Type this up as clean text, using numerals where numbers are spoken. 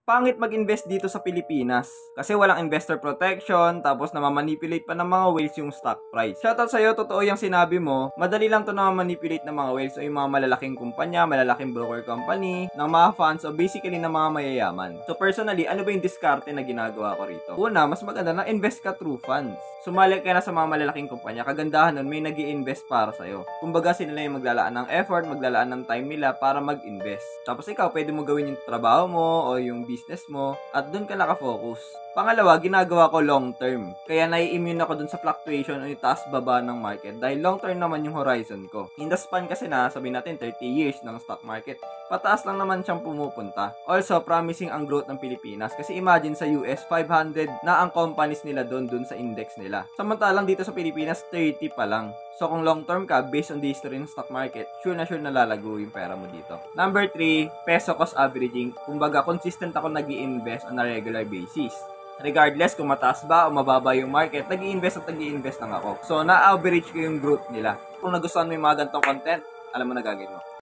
pangit mag-invest dito sa Pilipinas. Kasi walang investor protection, tapos namamanipulate pa ng mga whales yung stock price. Shoutout sa'yo, totoo yung sinabi mo. Madali lang to namamanipulate ng mga whales o yung mga malalaking kumpanya, malalaking broker company, ng mga funds o basically ng mga mayayaman. So personally, ano ba yung diskarte na ginagawa ko rito? Una, mas maganda na invest ka through funds. Sumali ka na sa mga malalaking kumpanya. Kagandahan nun, may nag-i-invest para sa'yo. Kumbaga sila na yung maglalaan ng effort, maglalaan ng time nila para mag-invest. Tapos ikaw, pwede mo gawin yung trabaho mo o yung business mo at doon ka nakafocus. Pangalawa, ginagawa ko long term. Kaya nai-immune ako dun sa fluctuation o yung taas-baba ng market dahil long term naman yung horizon ko. In the span kasi na, sabihin natin 30 years ng stock market, pataas lang naman siyang pumupunta. Also, promising ang growth ng Pilipinas kasi imagine sa US, 500 na ang companies nila dun sa index nila. Samantalang dito sa Pilipinas, 30 pa lang. So kung long term ka, based on the history ng stock market, sure na lalago yung pera mo dito. Number 3, peso cost averaging. Kumbaga, consistent ako nag-i-invest on a regular basis. Regardless kung mataas ba o mababa yung market, nag-i-invest lang ako. So, na-average ko yung growth nila. Kung nagustuhan mo yung mga ganitong content, alam mo na gagawin mo.